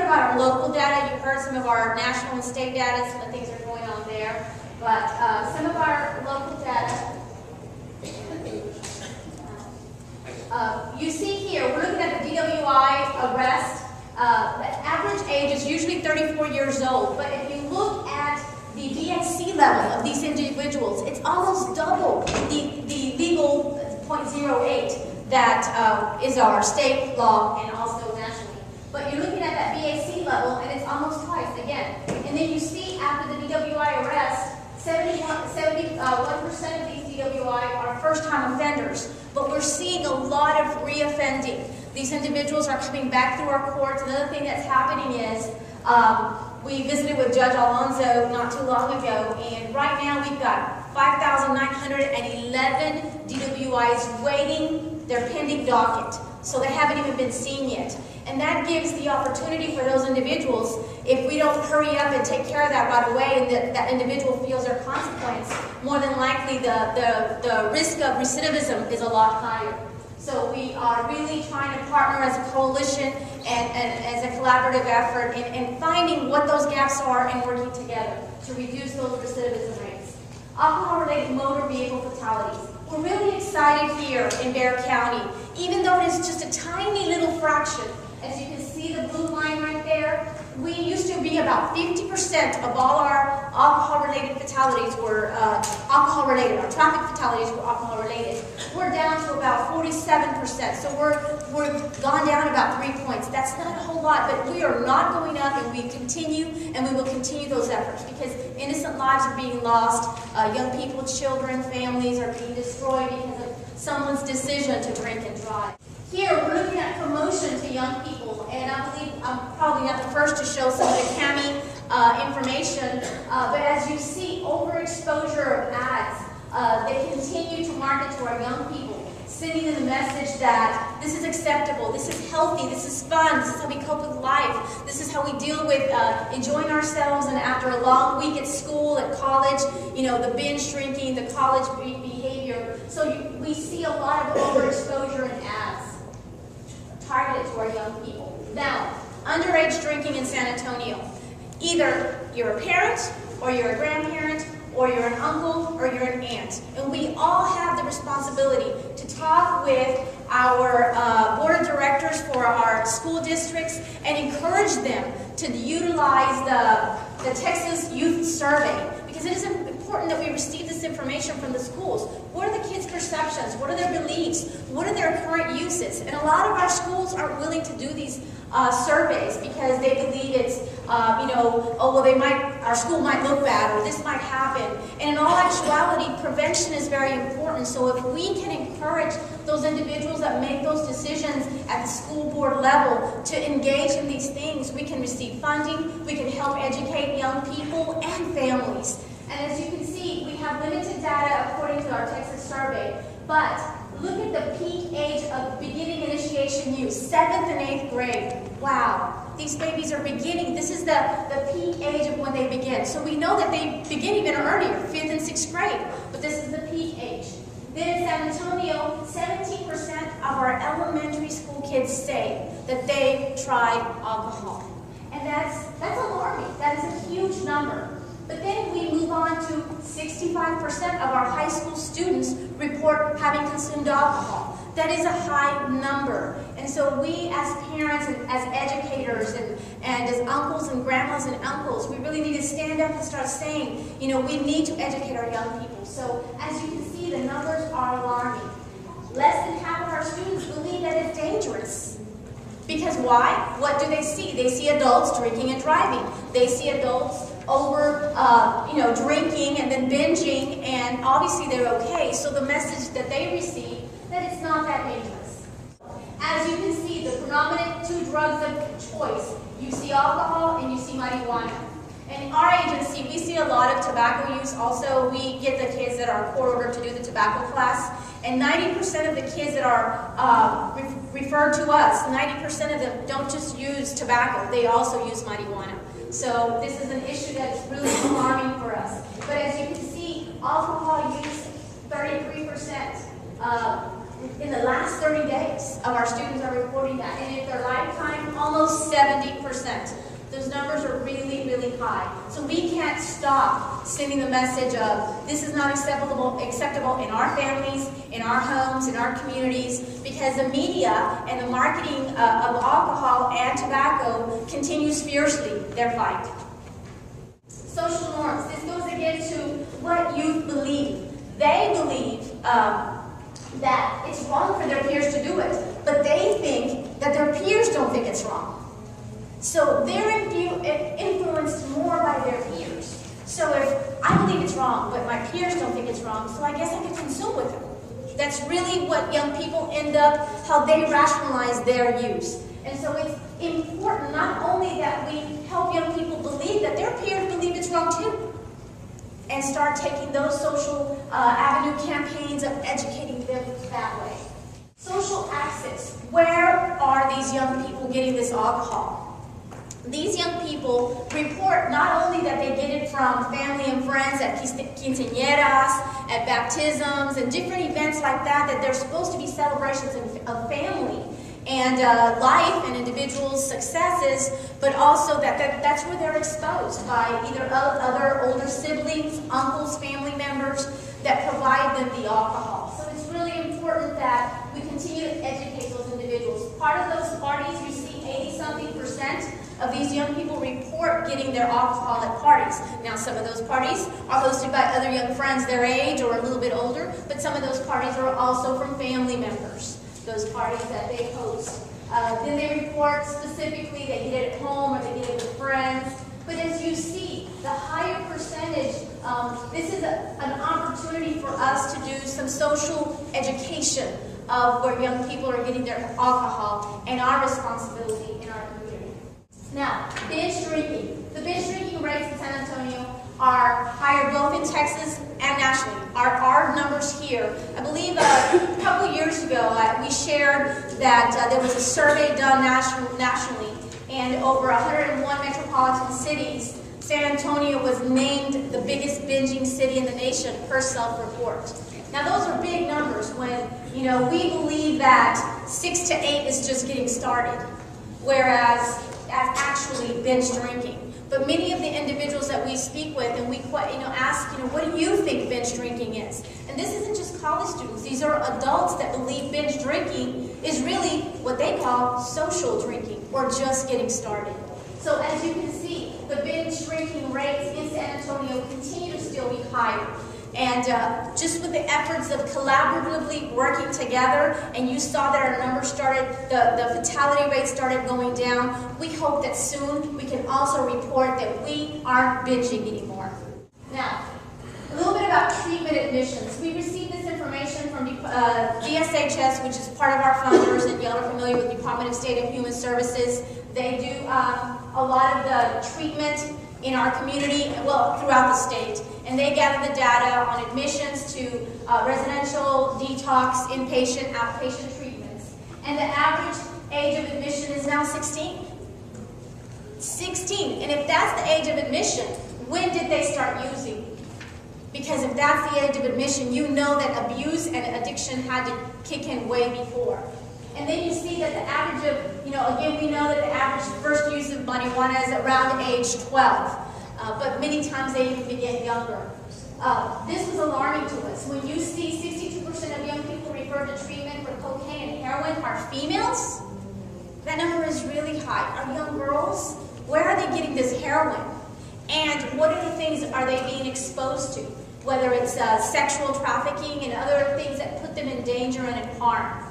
about our local data. You've heard some of our national and state data, some of the things that are going on there. But some of our local data, you see here, we're looking at the DWI arrest. The average age is usually 34 years old, but if you look at the DSC level of these individuals, it's almost double the legal 0.08 that is our state law and also nationally. But you're looking at that BAC level, and it's almost twice again. And then you see after the DWI arrest, 71% of these DWI are first-time offenders. But we're seeing a lot of reoffending. These individuals are coming back through our courts. Another thing that's happening is we visited with Judge Alonzo not too long ago, and right now we've got 5,911 DWIs waiting their pending docket. So they haven't even been seen yet. And that gives the opportunity for those individuals, if we don't hurry up and take care of that right away and that individual feels their consequence, more than likely the risk of recidivism is a lot higher. So we are really trying to partner as a coalition and as a collaborative effort in finding what those gaps are and working together to reduce those recidivism rates. Alcohol-related motor vehicle fatalities. We're really excited here in Bexar County, even though it is just a tiny little fraction. As you can see the blue line right there, we used to be about 50% of all our alcohol-related fatalities were alcohol-related. Our traffic fatalities were alcohol-related. We're down to about 47%. So we're gone down about 3 points. That's not a whole lot, but we are not going up, and we continue, and we will continue those efforts because innocent lives are being lost. Young people, children, families are being destroyed because of someone's decision to drink and drive. Here, we're looking at promotion to young people, and I believe I'm probably not the first to show some of the CAMI information, but as you see, overexposure of ads, they continue to market to our young people, sending them the message that this is acceptable, this is healthy, this is fun, this is how we cope with life, this is how we deal with enjoying ourselves, and after a long week at school, at college, you know, the binge drinking, the college behavior. So we see a lot of overexposure in ads targeted to our young people. Now, underage drinking in San Antonio. Either you're a parent, or you're a grandparent, or you're an uncle, or you're an aunt. And we all have the responsibility to talk with our board of directors for our school districts and encourage them to utilize the Texas Youth Survey, because it is important that we receive this information from the schools. What are the kids' perceptions? What are their beliefs? What are their current uses? And a lot of our schools aren't willing to do these surveys because they believe it's, oh, well, our school might look bad, or this might happen. And in all actuality, prevention is very important. So if we can encourage those individuals that make those decisions at the school board level to engage in these things, we can receive funding, we can help educate young people and families. And as you can see, we have limited data according to our Texas survey, but look at the peak age of beginning initiation use, 7th and 8th grade. Wow, these babies are beginning. This is the peak age of when they begin. So we know that they begin even earlier, 5th and 6th grade, but this is the peak age. Then in San Antonio, 17% of our elementary school kids say that they tried alcohol. And that's alarming. That is a huge number. But then we move on to 65% of our high school students report having consumed alcohol. That is a high number. And so we as parents and as educators and as uncles and grandmas and uncles, we really need to stand up and start saying, you know, we need to educate our young people. So as you can see, the numbers are alarming. Less than half of our students believe that it's dangerous. Because why? What do they see? They see adults drinking and driving. They see adults over, drinking and then binging, and obviously they're okay. So the message that they receive, that it's not that dangerous. As you can see, the predominant two drugs of choice, you see alcohol and you see marijuana. And our agency, we see a lot of tobacco use. Also, we get the kids that are court ordered to do the tobacco class. And 90% of the kids that are referred to us, 90% of them don't just use tobacco, they also use marijuana. So this is an issue that's really alarming for us. But as you can see, alcohol use, 33%. In the last 30 days of our students are reporting that, and in their lifetime, almost 70%. Those numbers are really, really high. So we can't stop sending the message of this is not acceptable in our families, in our homes, in our communities, because the media and the marketing of alcohol and tobacco continues fiercely their fight. Social norms. This goes again to what youth believe. They believe that it's wrong for their peers to do it, but they think that their peers don't think it's wrong. So they're influenced more by their peers. So if I believe it's wrong, but my peers don't think it's wrong, so I guess I could consume with them. That's really what young people end up, how they rationalize their use. And so it's important not only that we help young people believe that their peers believe it's wrong too, and start taking those social avenue campaigns of educating them that way. Social access. Where are these young people getting this alcohol? These young people report not only that they get it from family and friends at quinceañeras, at baptisms, and different events like that, that they're supposed to be celebrations of family and life and individuals' successes, but also that's where they're exposed by either other older siblings, uncles, family members that provide them the alcohol. So it's really important that we continue to educate those individuals. Part of those parties, you see 80-something% of these young people report getting their alcohol at parties. Now, some of those parties are hosted by other young friends their age or a little bit older, but some of those parties are also from family members, those parties that they host. Then they report specifically they get it at home or they get it with friends. But as you see, the higher percentage, this is an opportunity for us to do some social education of where young people are getting their alcohol and our responsibility in our community. Now, binge drinking. The binge drinking rates in San Antonio are higher both in Texas and nationally. Our numbers here, I believe a couple years ago we shared that there was a survey done nationally, and over 101 metropolitan cities, San Antonio was named the biggest binging city in the nation per self-report. Now those are big numbers when, we believe that 6 to 8 is just getting started, whereas that's actually binge drinking. But many of the individuals that we speak with and we ask, what do you think binge drinking is? And this isn't just college students. These are adults that believe binge drinking is really what they call social drinking or just getting started. So as you can see, the binge drinking rates in San Antonio continue to still be higher. And just with the efforts of collaboratively working together, and you saw that our numbers started, the fatality rate started going down, we hope that soon we can also report that we aren't binging anymore. Now, a little bit about treatment admissions. We received this information from DSHS, which is part of our funders, and y'all are familiar with Department of State and Human Services. They do a lot of the treatment in our community, well, throughout the state. And they gather the data on admissions to residential, detox, inpatient, outpatient treatments. And the average age of admission is now 16. 16. And if that's the age of admission, when did they start using? Because if that's the age of admission, you know that abuse and addiction had to kick in way before. And then you see that the average of, again, we know that the average first use of marijuana is around age 12. But many times they even begin younger. This was alarming to us. When you see 62% of young people referred to treatment for cocaine and heroin are females, that number is really high. Our young girls, where are they getting this heroin? And what are the things are they being exposed to? Whether it's sexual trafficking and other things that put them in danger and in harm.